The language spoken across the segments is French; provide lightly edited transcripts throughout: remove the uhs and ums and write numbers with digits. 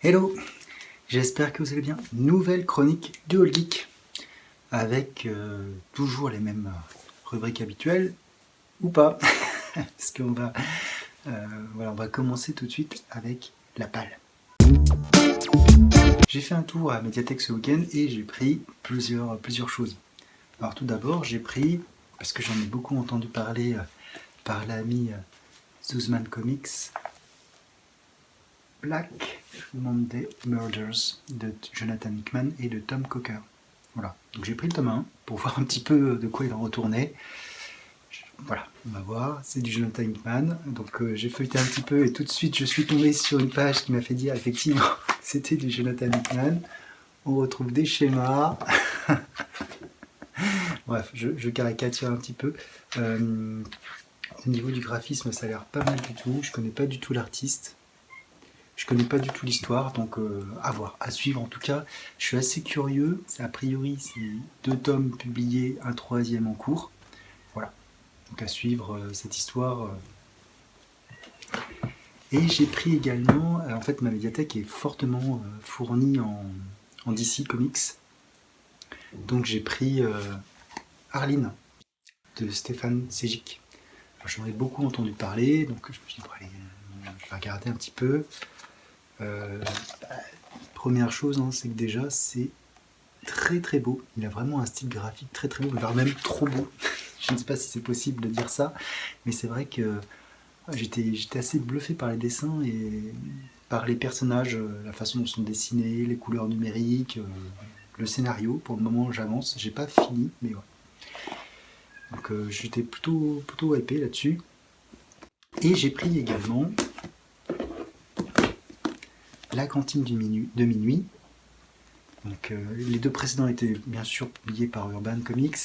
Hello, j'espère que vous allez bien. Nouvelle chronique de All Geek avec toujours les mêmes rubriques habituelles ou pas, parce qu'on va, on va commencer tout de suite avec la palle. J'ai fait un tour à la médiathèque ce week-end et j'ai pris plusieurs choses. Alors tout d'abord, j'ai pris, parce que j'en ai beaucoup entendu parler par l'ami Zuzman Comics, Black Monday Murders de Jonathan Hickman et de Tom Coker. Voilà, donc j'ai pris le tome 1 pour voir un petit peu de quoi il en retournait. Voilà, on va voir, c'est du Jonathan Hickman, donc j'ai feuilleté un petit peu et tout de suite je suis tombé sur une page qui m'a fait dire effectivement c'était du Jonathan Hickman. On retrouve des schémas. Bref, je caricature un petit peu. Au niveau du graphisme, ça a l'air pas mal du tout. Je connais pas du tout l'artiste. Je connais pas du tout l'histoire, donc à voir, à suivre en tout cas. Je suis assez curieux. A priori, c'est 2 tomes publiés, un 3e en cours. Voilà, donc à suivre cette histoire. Et j'ai pris également, en fait ma médiathèque est fortement fournie en DC Comics. Donc j'ai pris Arline de Stéphane Séjic. J'en ai beaucoup entendu parler, donc je me suis dit, bon, allez, je vais regarder un petit peu. Première chose, hein, c'est que déjà c'est très très beau. Il a vraiment un style graphique très très beau, voire même trop beau. Je ne sais pas si c'est possible de dire ça, mais c'est vrai que j'étais assez bluffé par les dessins et par les personnages, la façon dont sont dessinés, les couleurs numériques, le scénario. Pour le moment, j'avance. J'ai pas fini, mais ouais. Donc j'étais plutôt hypé là-dessus. Et j'ai pris également La cantine de minuit. Donc, les 2 précédents étaient bien sûr publiés par Urban Comics.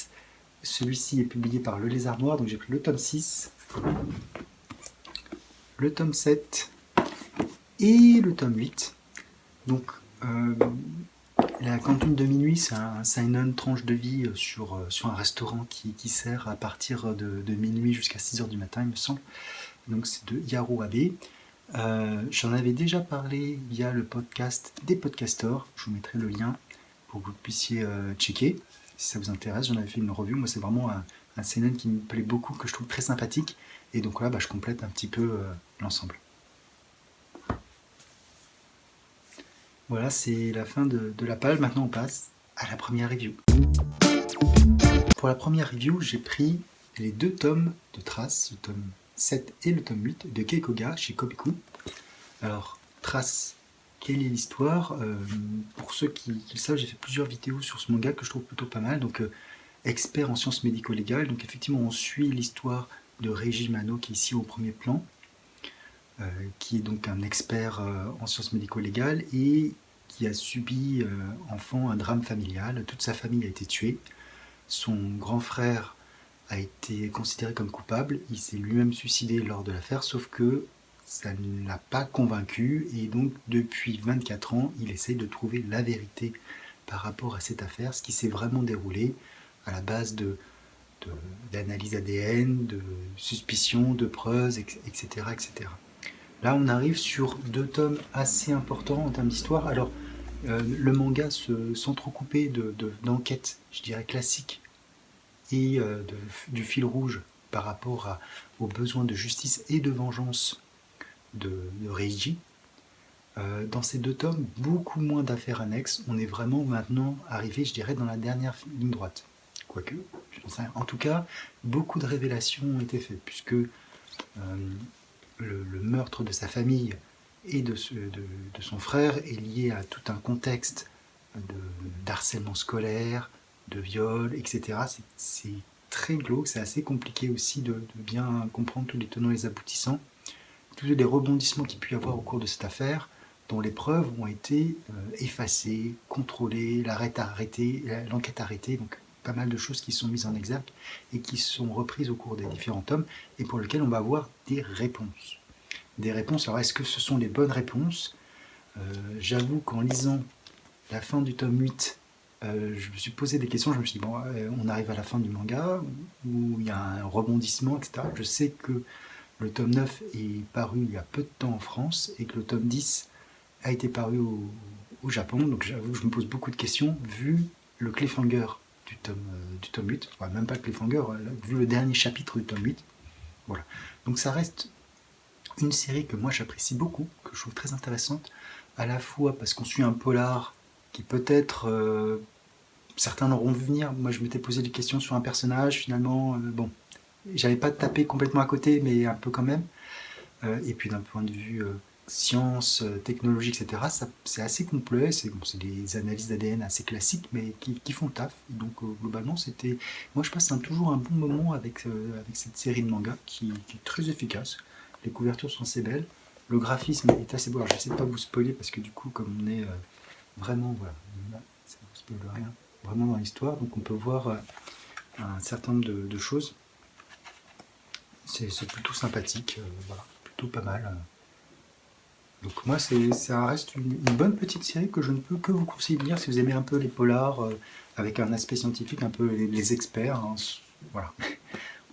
Celui-ci est publié par Le Lézard Noir, donc j'ai pris le tome 6, le tome 7 et le tome 8. Donc, la cantine de minuit, c'est un seinen tranche de vie sur un restaurant qui sert à partir de minuit jusqu'à 6h du matin, il me semble. Donc, c'est de Yaro Abe. J'en avais déjà parlé via le podcast des podcasters. Je vous mettrai le lien pour que vous puissiez checker si ça vous intéresse. J'en avais fait une review. Moi, c'est vraiment un seinen qui me plaît beaucoup, que je trouve très sympathique. Et donc là, je complète un petit peu l'ensemble. Voilà, c'est la fin de la page. Maintenant, on passe à la première review. Pour la première review, j'ai pris les 2 tomes de Trace, le tome 7 et le tome 8 de Keikoga chez Kobiku. Alors, Trace, quelle est l'histoire? Pour ceux qui le savent, j'ai fait plusieurs vidéos sur ce manga que je trouve plutôt pas mal. Donc, expert en sciences médico-légales. Donc, effectivement, on suit l'histoire de Reiji Mano qui est ici au premier plan, qui est donc un expert en sciences médico-légales et qui a subi enfant un drame familial. Toute sa famille a été tuée. Son grand frère a été considéré comme coupable. Il s'est lui-même suicidé lors de l'affaire, sauf que ça ne l'a pas convaincu et donc depuis 24 ans, il essaye de trouver la vérité par rapport à cette affaire, ce qui s'est vraiment déroulé à la base d'analyse ADN, de suspicions, de preuves, etc., etc. Là, on arrive sur 2 tomes assez importants en termes d'histoire. Alors, le manga s'entrecouper d'enquêtes, je dirais classiques, et du fil rouge par rapport aux besoins de justice et de vengeance de Reiji. Dans ces 2 tomes, beaucoup moins d'affaires annexes. On est vraiment maintenant arrivé, je dirais, dans la dernière ligne droite. Quoique, je ne sais rien. En tout cas, beaucoup de révélations ont été faites, puisque le meurtre de sa famille et de son frère est lié à tout un contexte d'harcèlement scolaire, de viol, etc. C'est très glauque, c'est assez compliqué aussi de bien comprendre tous les tenants et les aboutissants, tous les rebondissements qu'il peut y avoir au cours de cette affaire, dont les preuves ont été effacées, contrôlées, l'enquête arrêtée, donc pas mal de choses qui sont mises en exergue et qui sont reprises au cours des différents tomes et pour lesquelles on va avoir des réponses. Des réponses, alors est-ce que ce sont les bonnes réponses? J'avoue qu'en lisant la fin du tome 8, je me suis posé des questions, je me suis dit, bon, on arrive à la fin du manga, où il y a un rebondissement, etc. Je sais que le tome 9 est paru il y a peu de temps en France, et que le tome 10 a été paru au Japon, donc j'avoue que je me pose beaucoup de questions, vu le cliffhanger du tome 8, enfin, même pas le cliffhanger, vu le dernier chapitre du tome 8. Voilà. Donc ça reste une série que moi j'apprécie beaucoup, que je trouve très intéressante, à la fois parce qu'on suit un polar qui peut-être, certains l'auront vu venir, moi je m'étais posé des questions sur un personnage, finalement, bon, j'avais pas tapé complètement à côté, mais un peu quand même. Et puis d'un point de vue science, technologie, etc., c'est assez complet, c'est des analyses d'ADN assez classiques, mais qui font le taf. Donc globalement, moi je passe toujours un bon moment avec cette série de mangas qui est très efficace. Les couvertures sont assez belles, le graphisme est assez beau. Alors j'essaie de pas vous spoiler parce que du coup, comme on est vraiment, voilà, ça ne vous spoile rien, vraiment dans l'histoire, donc on peut voir un certain nombre de choses. C'est plutôt sympathique, voilà, plutôt pas mal. Donc moi, ça reste une bonne petite série que je ne peux que vous conseiller de lire si vous aimez un peu les polars, avec un aspect scientifique, un peu les experts, hein, voilà.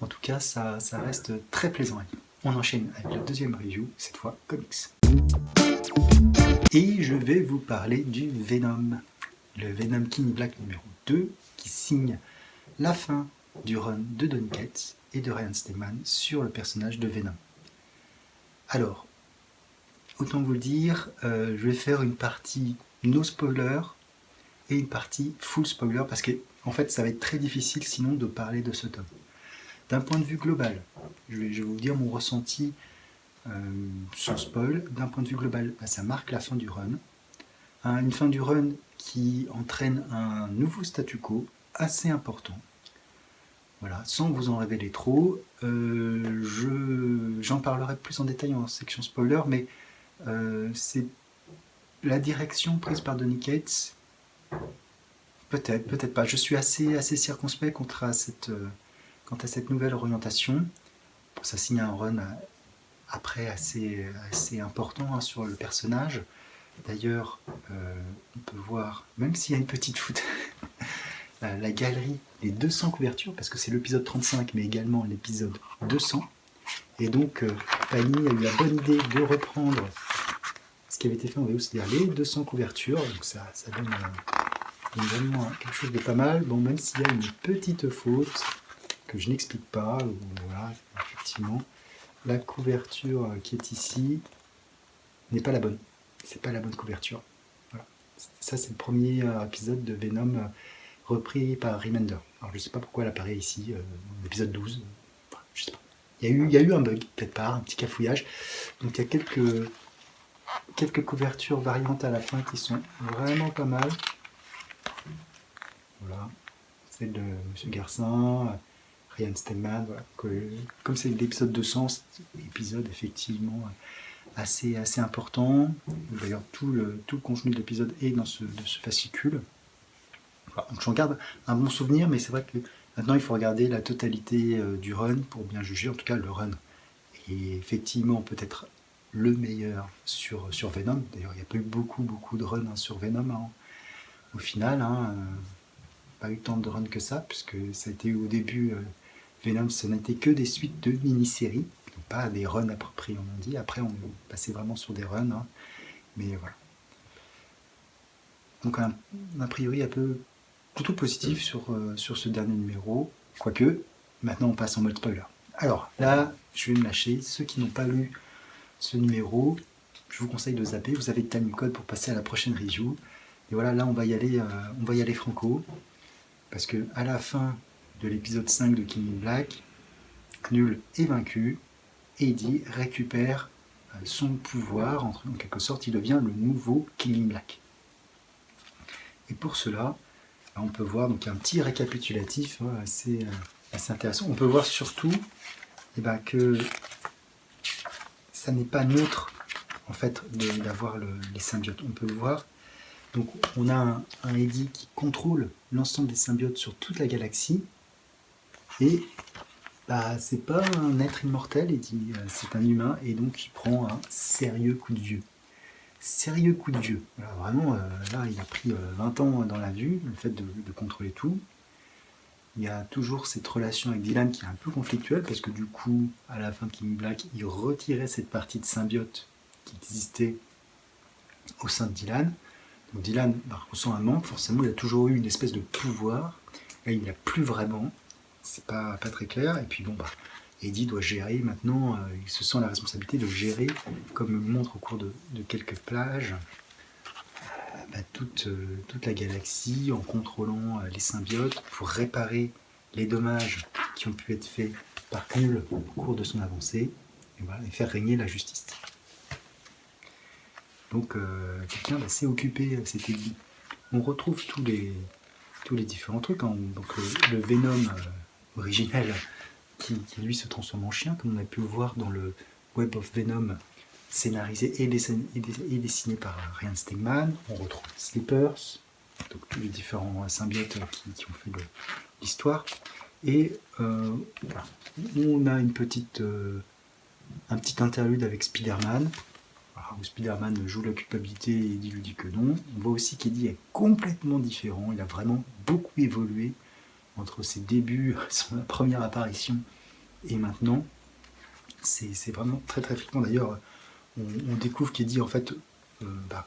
En tout cas, ça reste très plaisant à lire. On enchaîne avec la deuxième review, cette fois comics. Et je vais vous parler du Venom. Le Venom King Black numéro 2, qui signe la fin du run de Donny Cates et de Ryan Stegman sur le personnage de Venom. Alors, autant vous le dire, je vais faire une partie no spoiler et une partie full spoiler parce que en fait ça va être très difficile sinon de parler de ce tome. D'un point de vue global, je vais vous dire mon ressenti sans spoil. D'un point de vue global, ça marque la fin du run. Une fin du run qui entraîne un nouveau statu quo assez important. Voilà, sans vous en révéler trop. J'en parlerai plus en détail en section spoiler, mais c'est la direction prise par Donny Cates. Peut-être pas. Je suis assez circonspect quant à cette nouvelle orientation. Ça signe un run après assez important sur le personnage. D'ailleurs, on peut voir, même s'il y a une petite foot, la galerie, les 200 couvertures, parce que c'est l'épisode 35, mais également l'épisode 200. Et donc, Panini a eu la bonne idée de reprendre ce qui avait été fait en VO, c'est-à-dire les 200 couvertures. Donc ça donne vraiment quelque chose de pas mal. Bon, même s'il y a une petite faute que je n'explique pas, voilà, effectivement, la couverture qui est ici n'est pas la bonne. C'est pas la bonne couverture. Voilà. Ça, c'est le premier épisode de Venom repris par Remender. Alors, je sais pas pourquoi elle apparaît ici, dans l'épisode 12. Enfin, je sais pas. Il y a eu un bug, quelque part, un petit cafouillage. Donc, il y a quelques couvertures variantes à la fin qui sont vraiment pas mal. Voilà. Celle de Monsieur Garcin, Ryan Stegman, voilà. Comme c'est l'épisode 200, c'est un épisode effectivement assez important. D'ailleurs, tout le contenu de l'épisode est dans ce fascicule. Voilà. Donc j'en garde un bon souvenir, mais c'est vrai que maintenant il faut regarder la totalité du run pour bien juger. En tout cas, le run est effectivement peut-être le meilleur sur Venom. D'ailleurs, il n'y a pas eu beaucoup de runs sur Venom au final. Pas eu tant de runs que ça, puisque ça a été au début, Venom, ce n'était que des suites de mini-séries, pas des runs appropriés, on dit. Après, on est passé vraiment sur des runs, mais voilà. Donc, a priori, un peu plutôt positif sur ce dernier numéro, quoique, maintenant on passe en mode spoiler. Alors, là, je vais me lâcher. Ceux qui n'ont pas lu ce numéro, je vous conseille de zapper. Vous avez le time code pour passer à la prochaine review. Et voilà, là, on va y aller franco. Parce que à la fin de l'épisode 5 de King in Black, Knull est vaincu et Eddie récupère son pouvoir, en quelque sorte, il devient le nouveau King in Black. Et pour cela, on peut voir donc un petit récapitulatif assez intéressant. On peut voir surtout que ça n'est pas neutre en fait d'avoir les symbiotes. On peut le voir. Donc on a un Eddie qui contrôle l'ensemble des symbiotes sur toute la galaxie. Et c'est pas un être immortel, Eddie, c'est un humain, et donc il prend un sérieux coup de vieux. Sérieux coup de vieux. Voilà, vraiment, là, il a pris 20 ans dans la vue, le fait de contrôler tout. Il y a toujours cette relation avec Dylan qui est un peu conflictuelle, parce que du coup, à la fin de King Black, il retirait cette partie de symbiote qui existait au sein de Dylan. Donc Dylan ressent un manque, forcément il a toujours eu une espèce de pouvoir, là il n'y a plus vraiment, c'est pas très clair, et puis Eddie doit gérer maintenant, il se sent la responsabilité de gérer, comme le montre au cours de quelques plages, toute la galaxie en contrôlant les symbiotes pour réparer les dommages qui ont pu être faits par Knull au cours de son avancée, et faire régner la justice. Donc quelqu'un d'assez occupé, c'était dit. On retrouve tous les différents trucs, hein. Donc le Venom originel qui lui se transforme en chien, comme on a pu le voir dans le Web of Venom, scénarisé et dessiné par Ryan Stegman. On retrouve Sleepers, donc tous les différents symbiotes qui ont fait l'histoire. Et voilà. On a un petit interlude avec Spider-Man, où Spider-Man joue la culpabilité et Eddie lui dit que non. On voit aussi qu'Eddie est complètement différent, il a vraiment beaucoup évolué entre ses débuts, son première apparition et maintenant. C'est vraiment très très flippant. D'ailleurs, on découvre qu'Eddie en fait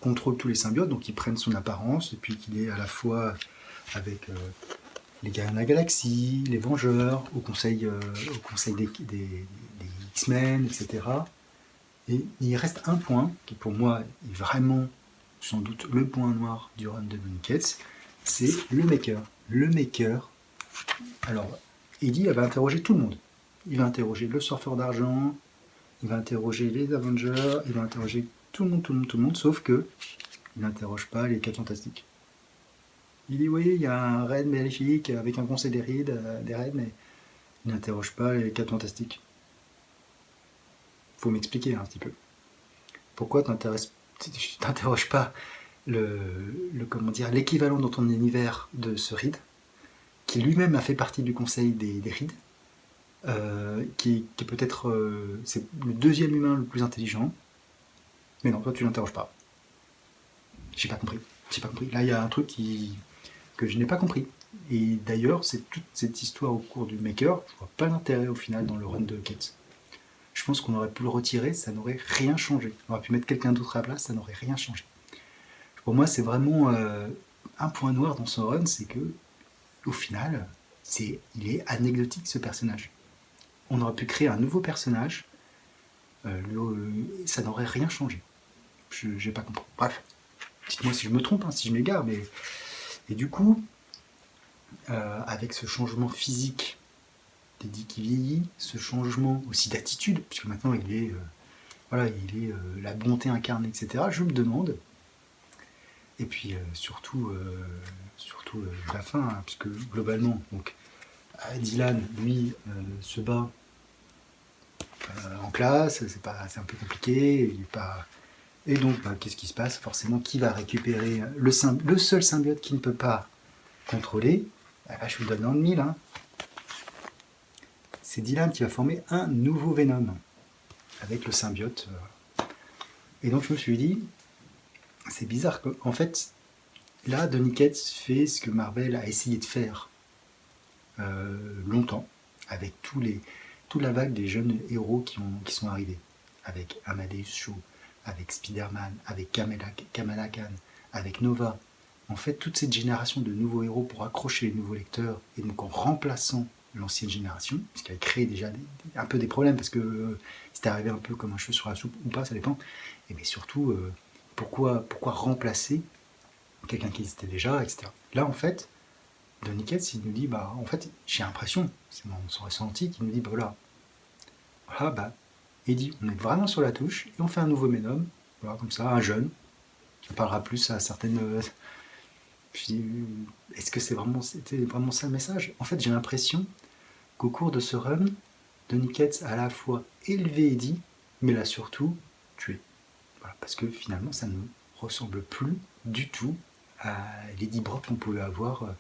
contrôle tous les symbiotes, donc ils prennent son apparence, et puis qu'il est à la fois avec les Gardiens de la Galaxie, les Vengeurs, au conseil des X-Men, etc. Et il reste un point qui pour moi est vraiment sans doute le point noir du run de Donny Cates, c'est le Maker. Le Maker, alors Eddie va interroger tout le monde. Il va interroger le Surfeur d'Argent, il va interroger les Avengers, il va interroger tout le monde, sauf que il n'interroge pas les 4 Fantastiques. Il dit oui, il y a un raid maléfique avec un conseil des raids, mais il n'interroge pas les 4 Fantastiques. Faut m'expliquer un petit peu. Pourquoi tu n'interroges pas l'équivalent dans ton univers de ce Reed, qui lui-même a fait partie du conseil des Reed, qui est peut-être c'est le deuxième humain le plus intelligent, mais non, toi tu l'interroges pas. J'ai pas compris. Là il y a un truc que je n'ai pas compris. Et d'ailleurs, c'est toute cette histoire au cours du Maker, je vois pas l'intérêt au final dans le run de Cates. Je pense qu'on aurait pu le retirer, ça n'aurait rien changé. On aurait pu mettre quelqu'un d'autre à la place, ça n'aurait rien changé. Pour moi, c'est vraiment un point noir dans son run, c'est que au final, il est anecdotique ce personnage. On aurait pu créer un nouveau personnage, ça n'aurait rien changé. Je n'ai pas compris. Bref, dites-moi si je me trompe, si je m'égare, mais... Et du coup, avec ce changement physique d'Eddie qui vieillit, ce changement aussi d'attitude, puisque maintenant il est la bonté incarnée, etc., je me demande, et puis surtout la fin, hein, puisque globalement, donc, Dylan, lui, se bat en classe, c'est un peu compliqué, il est pas... Et donc, qu'est-ce qui se passe? Forcément, qui va récupérer le seul symbiote qui ne peut pas contrôler? Je vous le donne dans le mille. Hein. C'est Dylan qui va former un nouveau Venom avec le symbiote. Et donc, je me suis dit, c'est bizarre. En fait, là, Donny Cates fait ce que Marvel a essayé de faire longtemps, avec toute la vague des jeunes héros qui sont arrivés, avec Amadeus Cho, avec Spider-Man, avec Kamala Khan, avec Nova. En fait, toute cette génération de nouveaux héros pour accrocher les nouveaux lecteurs, et donc en remplaçant l'ancienne génération, ce qui avait créé déjà un peu des problèmes, parce que c'était arrivé un peu comme un cheveu sur la soupe, ou pas, ça dépend. Et mais surtout, pourquoi remplacer quelqu'un qui existait déjà, etc. Là, en fait, Donny Cates, il nous dit, en fait, j'ai l'impression, c'est son ressenti, qui nous dit, Eddie, on est vraiment sur la touche, et on fait un nouveau Venom, voilà, comme ça, un jeune, qui parlera plus à certaines... Je dis, est-ce que c'était vraiment ça le message? En fait, j'ai l'impression qu'au cours de ce run, Donny Cates a à la fois élevé Eddie, mais l'a surtout tué. Voilà, parce que finalement, ça ne ressemble plus du tout à l'Eddie Brock qu'on pouvait avoir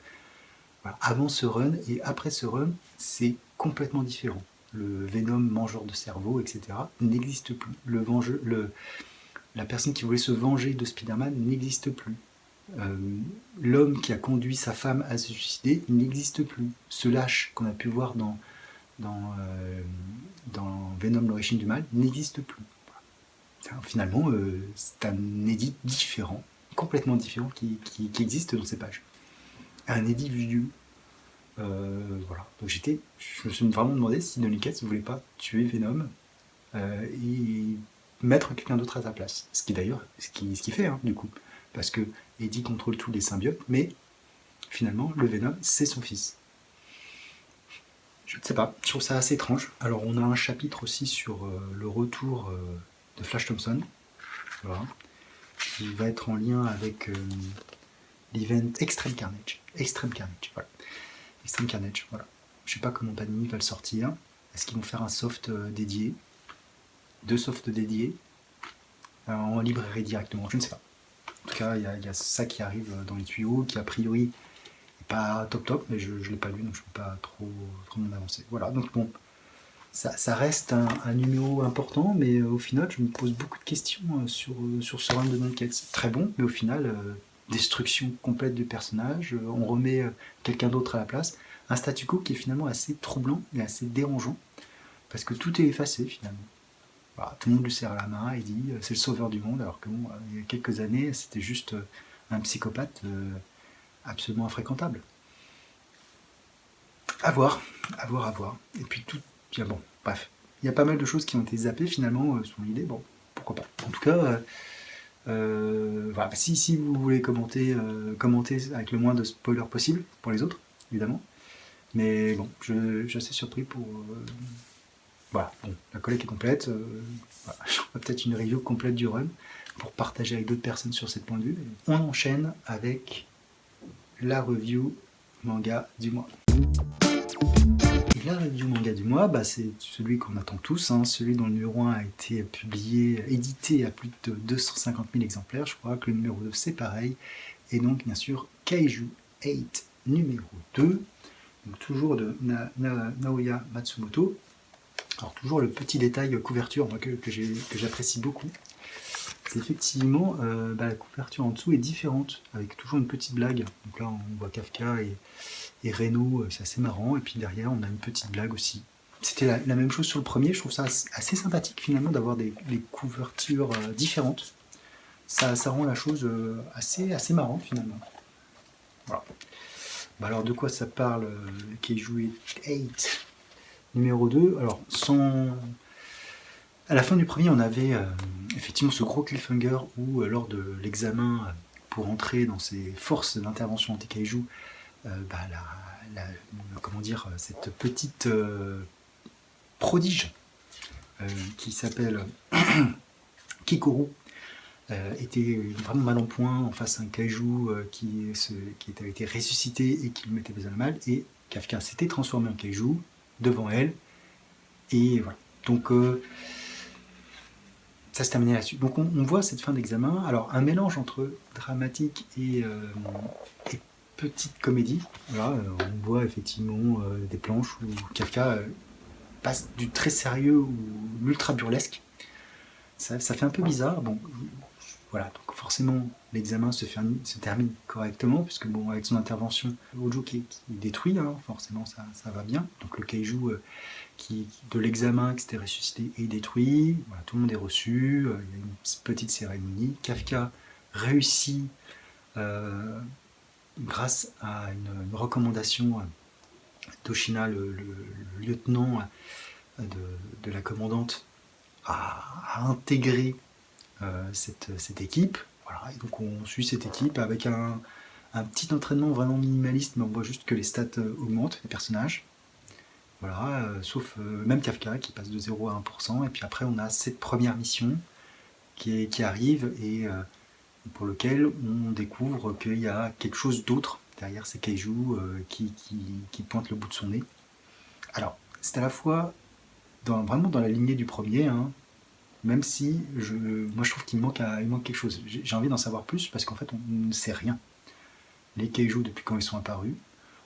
avant ce run, et après ce run, c'est complètement différent. Le Venom mangeur de cerveau, etc., n'existe plus. La personne qui voulait se venger de Spider-Man n'existe plus. L'homme qui a conduit sa femme à se suicider n'existe plus. Ce lâche qu'on a pu voir dans Venom l'origine du mal n'existe plus. Finalement, c'est un édit différent, complètement différent qui existe dans ces pages. Un édit view. Voilà. Donc je me suis vraiment demandé si Donny Cates ne voulait pas tuer Venom et mettre quelqu'un d'autre à sa place. Ce qui d'ailleurs, ce qui fait, hein, du coup. Parce que Eddie contrôle tous les symbiotes, mais finalement, le Venom, c'est son fils. Je ne sais pas, je trouve ça assez étrange. Alors, on a un chapitre aussi sur le retour de Flash Thompson, voilà, qui va être en lien avec l'event Extreme Carnage. Extreme Carnage, voilà. Extreme Carnage, voilà. Je sais pas comment Panini va le sortir. Est-ce qu'ils vont faire un soft dédié? 2 softs dédiés en librairie directement? Je ne sais pas. En tout cas, il y a ça qui arrive dans les tuyaux, qui a priori n'est pas top, mais je ne l'ai pas lu, donc je ne peux pas trop m'en avancer. Voilà, donc bon, ça reste un numéro important, mais au final, je me pose beaucoup de questions sur ce run de Donny Cates. C'est très bon, mais au final, destruction complète du personnage, on remet quelqu'un d'autre à la place. Un statu quo qui est finalement assez troublant et assez dérangeant, parce que tout est effacé finalement. Voilà, tout le monde lui serre la main et dit c'est le sauveur du monde, alors que bon, il y a quelques années, c'était juste un psychopathe absolument infréquentable. À voir, à voir, à voir. Et puis tout, bien bon, bref. Il y a pas mal de choses qui ont été zappées finalement sur l'idée, bon, pourquoi pas. En tout cas, voilà, si vous voulez commenter avec le moins de spoilers possible pour les autres, évidemment. Mais bon, je suis assez surpris pour... voilà, bon, la collecte est complète. Voilà, j'aurai peut-être une review complète du run pour partager avec d'autres personnes sur cette point de vue. On enchaîne avec la review manga du mois. Et la review manga du mois, c'est celui qu'on attend tous, hein, celui dont le numéro 1 a été publié, édité à plus de 250 000 exemplaires. Je crois que le numéro 2 c'est pareil. Et donc bien sûr Kaiju 8 numéro 2, donc toujours de Naoya Matsumoto. Alors toujours le petit détail couverture que j'apprécie beaucoup. C'est effectivement la couverture en dessous est différente, avec toujours une petite blague. Donc là on voit Kafka et Reno, c'est assez marrant, et puis derrière on a une petite blague aussi. C'était la même chose sur le premier, je trouve ça assez sympathique finalement d'avoir des couvertures différentes. Ça rend la chose assez marrante finalement. Voilà. Alors de quoi ça parle Kaiju 8 numéro 2? Alors à la fin du premier, on avait effectivement ce gros cliffhanger où lors de l'examen pour entrer dans ces forces d'intervention anti-kaiju, comment dire, cette petite prodige qui s'appelle Kikoru était vraiment mal en point en face à un kaiju qui avait été ressuscité et qui lui mettait besoin de mal, et Kafka s'était transformé en kaiju devant elle, et voilà. Donc ça se terminait là-dessus. Donc on voit cette fin d'examen, alors un mélange entre dramatique et petite comédie. Voilà, on voit effectivement des planches où Kafka passe du très sérieux ou l'ultra burlesque. Ça fait un peu bizarre. Bon, voilà, donc forcément l'examen se termine correctement, puisque bon, avec son intervention, Ojo qui est détruit, hein, forcément ça va bien. Donc le kaiju de l'examen qui s'était ressuscité est détruit, voilà, tout le monde est reçu, il y a une petite cérémonie. Kafka réussit grâce à une recommandation d'Oshina, le lieutenant de la commandante, à intégrer cette équipe. Voilà, et donc on suit cette équipe avec un petit entraînement vraiment minimaliste, mais on voit juste que les stats augmentent, les personnages. Voilà, sauf même Kafka qui passe de 0 à 1%, et puis après on a cette première mission qui arrive et pour lequel on découvre qu'il y a quelque chose d'autre derrière ces kaiju qui pointe le bout de son nez. Alors, c'est à la fois vraiment dans la lignée du premier, hein, même si moi je trouve qu'il manque quelque chose. J'ai envie d'en savoir plus parce qu'en fait on ne sait rien. Les kaiju, depuis quand ils sont apparus,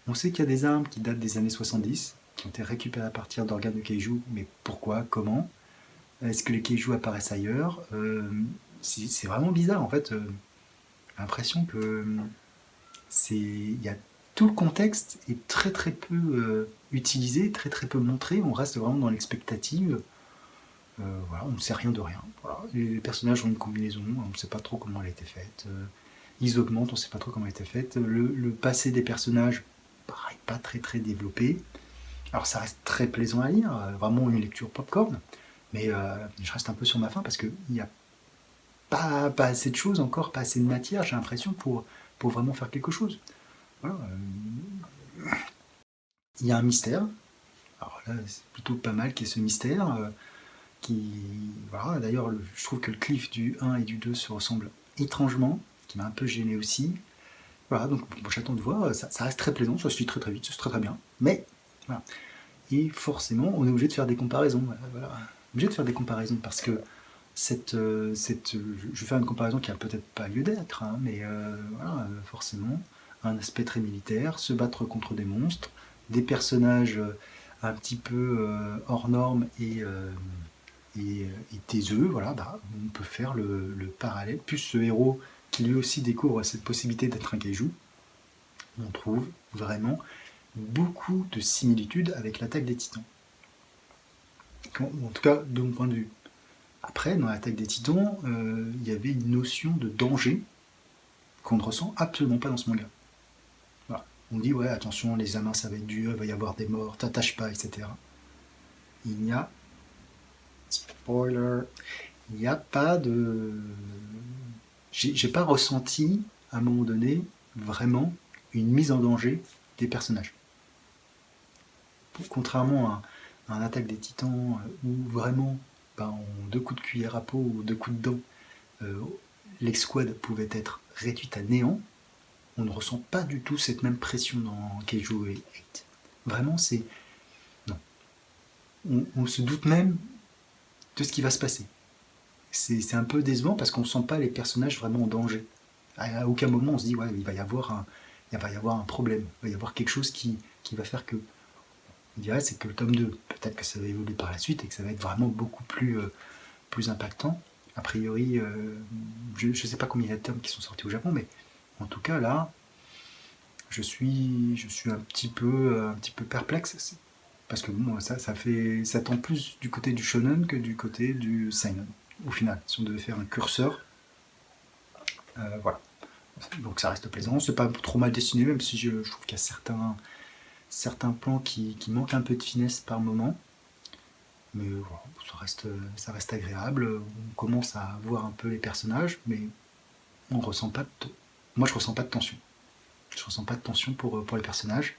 on sait qu'il y a des armes qui datent des années 70, qui ont été récupérées à partir d'organes de kaiju, mais pourquoi, comment? Est-ce que les kaiju apparaissent ailleurs? C'est vraiment bizarre en fait. J'ai l'impression que il y a tout le contexte est très très peu utilisé, très très peu montré. On reste vraiment dans l'expectative. Voilà, on ne sait rien de rien. Voilà. Les personnages ont une combinaison, on ne sait pas trop comment elle a été faite. Ils augmentent, on ne sait pas trop comment elle a été faite. Le passé des personnages, pareil, pas très très développé. Alors ça reste très plaisant à lire, vraiment une lecture popcorn, mais je reste un peu sur ma faim parce qu'il n'y a pas assez de choses encore, pas assez de matière, j'ai l'impression, pour vraiment faire quelque chose. Voilà, il y a un mystère, alors là c'est plutôt pas mal qu'il y ait ce mystère, voilà, d'ailleurs je trouve que le cliff du 1 et du 2 se ressemblent étrangement, ce qui m'a un peu gêné aussi. Voilà, donc bon, j'attends de voir, ça reste très plaisant, ça se lit très très vite, ça se lit très très bien, mais voilà. Et forcément, on est obligé de faire des comparaisons. Voilà. Obligé de faire des comparaisons parce que je vais faire une comparaison qui a peut-être pas lieu d'être, hein, mais voilà, forcément, un aspect très militaire, se battre contre des monstres, des personnages un petit peu hors normes et taiseux, voilà, bah, on peut faire le parallèle. Plus ce héros qui lui aussi découvre cette possibilité d'être un kaiju, on trouve vraiment beaucoup de similitudes avec l'attaque des Titans. En tout cas, de mon point de vue. Après, dans l'attaque des Titans, il y avait une notion de danger qu'on ne ressent absolument pas dans ce manga. Voilà. On dit, ouais, attention, les amins, ça va être dur, il va y avoir des morts, t'attaches pas, etc. Il n'y a... Spoiler. Il n'y a pas de... J'ai pas ressenti, à un moment donné, vraiment une mise en danger des personnages. Contrairement à un attaque des Titans où vraiment, ben, en 2 coups de cuillère à peau ou 2 coups de dent, l'ex-squad pouvait être réduite à néant, on ne ressent pas du tout cette même pression dans Keiju et 8. Vraiment, c'est... Non. On se doute même de ce qui va se passer. C'est un peu décevant parce qu'on ne sent pas les personnages vraiment en danger. À aucun moment on se dit, ouais, il va y avoir un problème, il va y avoir quelque chose qui va faire que... On dirait c'est que le tome 2, peut-être que ça va évoluer par la suite et que ça va être vraiment beaucoup plus impactant. A priori, je ne sais pas combien il y a de tomes qui sont sortis au Japon, mais en tout cas là, je suis un petit peu perplexe parce que bon, ça tend plus du côté du shonen que du côté du seinen. Au final, si on devait faire un curseur, voilà. Donc ça reste plaisant, c'est pas trop mal dessiné, même si je trouve qu'il y a certains plans qui manquent un peu de finesse par moment. Mais voilà, ça reste agréable. On commence à voir un peu les personnages, mais on ressent pas moi je ressens pas de tension. Je ressens pas de tension pour les personnages,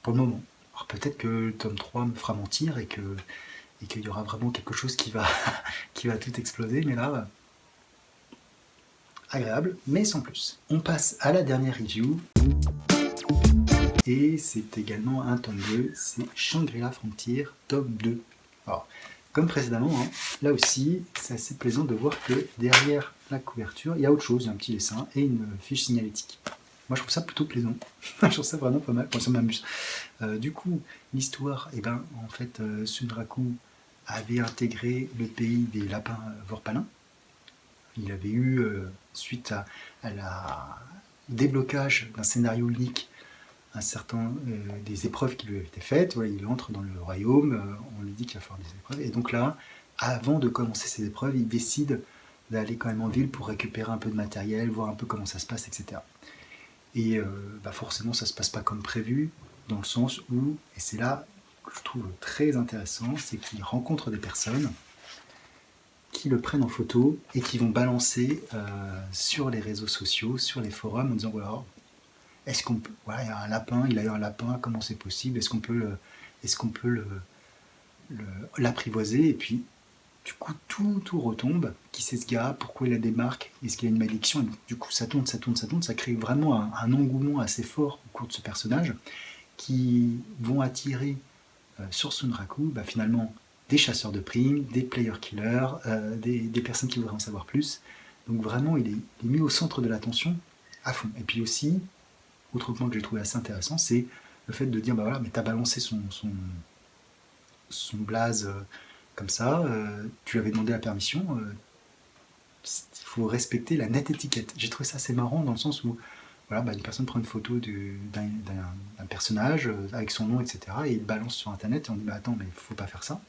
pour le moment. Alors peut-être que le tome 3 me fera mentir et qu'il y aura vraiment quelque chose qui va, qui va tout exploser, mais là, agréable, mais sans plus. On passe à la dernière review. Et c'est également un tome 2, c'est Shangri-La Frontier, tome 2. Alors, comme précédemment, hein, là aussi, c'est assez plaisant de voir que derrière la couverture, il y a autre chose, il y a un petit dessin et une fiche signalétique. Moi, je trouve ça plutôt plaisant. Je trouve ça vraiment pas mal. Moi, ça m'amuse. Du coup, l'histoire, eh ben, en fait, Sunraku avait intégré le pays des lapins vorpalins. Il avait eu, suite à la déblocage d'un scénario unique, des épreuves qui lui avaient été faites. Voilà, il entre dans le royaume, on lui dit qu'il va faire des épreuves. Et donc là, avant de commencer ces épreuves, il décide d'aller quand même en ville pour récupérer un peu de matériel, voir un peu comment ça se passe, etc. Et forcément, ça ne se passe pas comme prévu, dans le sens où, et c'est là que je trouve très intéressant, c'est qu'il rencontre des personnes qui le prennent en photo et qui vont balancer sur les réseaux sociaux, sur les forums, en disant voilà, est-ce qu'on peut, voilà, il y a un lapin, il a eu un lapin, comment c'est possible, est-ce qu'on peut l'apprivoiser, et puis du coup tout retombe, qui c'est ce gars, pourquoi il a des marques, est-ce qu'il a une malédiction, et du coup ça tourne, ça crée vraiment un engouement assez fort au cours de ce personnage, qui vont attirer sur Sunraku, finalement, des chasseurs de primes, des player killers, des personnes qui voudraient en savoir plus. Donc vraiment, il est mis au centre de l'attention à fond. Et puis aussi, autre point que j'ai trouvé assez intéressant, c'est le fait de dire, bah voilà, mais t'as balancé son blaze comme ça, tu lui avais demandé la permission, il faut respecter la nette étiquette. J'ai trouvé ça assez marrant dans le sens où voilà, une personne prend une photo d'un personnage avec son nom, etc. et il balance sur internet et on dit bah attends, mais il faut pas faire ça.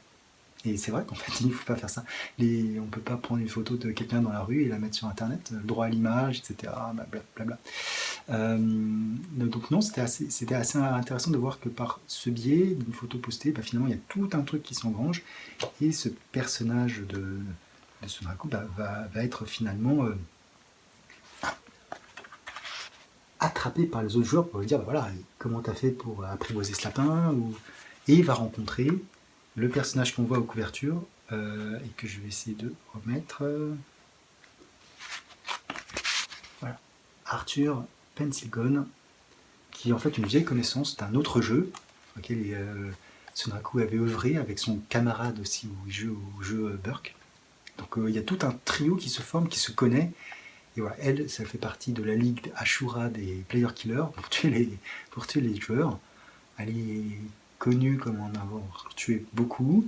Et c'est vrai qu'en fait, il ne faut pas faire ça. On ne peut pas prendre une photo de quelqu'un dans la rue et la mettre sur Internet, droit à l'image, etc. Blablabla. Donc non, c'était assez intéressant de voir que par ce biais d'une photo postée, finalement, il y a tout un truc qui s'engrange. Et ce personnage de Sunraku va être finalement attrapé par les autres joueurs pour lui dire voilà, comment t'as fait pour apprivoiser ce lapin et il va rencontrer le personnage qu'on voit aux couvertures et que je vais essayer de remettre. Voilà. Arthur Pensilgon, qui est en fait une vieille connaissance d'un autre jeu auquel Sunraku avait œuvré avec son camarade aussi où il joue au jeu Burke. Donc il y a tout un trio qui se forme, qui se connaît. Et voilà, elle, ça fait partie de la ligue Ashura des Player Killers pour tuer les joueurs. Elle est connue comme en avoir tué beaucoup.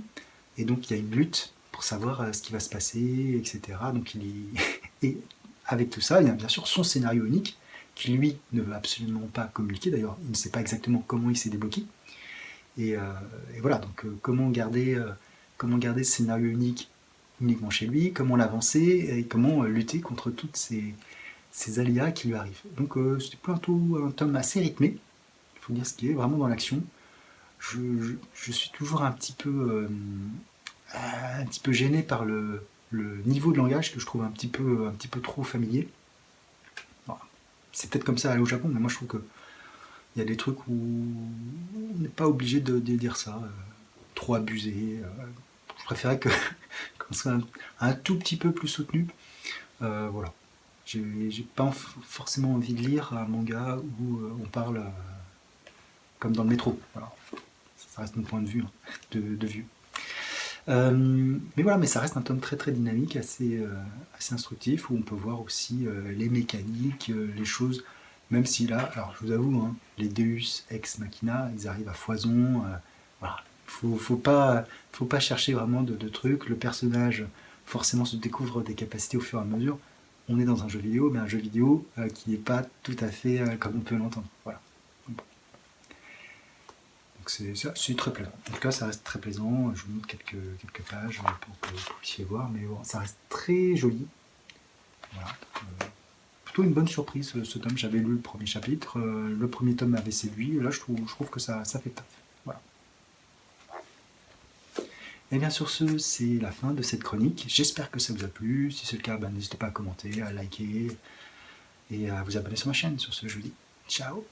Et donc il y a une lutte pour savoir ce qui va se passer, etc. Donc et avec tout ça, il y a bien sûr son scénario unique, qui lui ne veut absolument pas communiquer. D'ailleurs, il ne sait pas exactement comment il s'est débloqué. Et voilà, donc comment garder ce scénario uniquement chez lui, comment l'avancer et comment lutter contre toutes ces aléas qui lui arrivent. Donc c'était plutôt un tome assez rythmé, il faut dire ce qui est, vraiment dans l'action. Je suis toujours un petit peu gêné par le niveau de langage que je trouve un petit peu trop familier. Bon, c'est peut-être comme ça au Japon, mais moi je trouve que il y a des trucs où on n'est pas obligé de dire ça, trop abusé. Je préférais qu'on soit un tout petit peu plus soutenu. Voilà. J'ai pas forcément envie de lire un manga où on parle comme dans le métro. Voilà. Ça reste mon point de vue, de vue. Mais voilà, mais ça reste un tome très très dynamique, assez instructif, où on peut voir aussi les mécaniques, les choses, même si là, alors je vous avoue, hein, les Deus Ex Machina, ils arrivent à foison, voilà. Faut pas chercher vraiment de trucs, le personnage forcément se découvre des capacités au fur et à mesure. On est dans un jeu vidéo, mais un jeu vidéo qui n'est pas tout à fait comme on peut l'entendre. Voilà. Bon. Donc c'est très plaisant. En tout cas, ça reste très plaisant. Je vous montre quelques pages pour que vous puissiez voir, mais bon, ça reste très joli. Voilà. Plutôt une bonne surprise ce tome. J'avais lu le premier chapitre, le premier tome avait séduit. Là, je trouve que ça fait taf. Voilà. Et bien sur ce, c'est la fin de cette chronique. J'espère que ça vous a plu. Si c'est le cas, n'hésitez pas à commenter, à liker et à vous abonner sur ma chaîne. Sur ce, je vous dis ciao.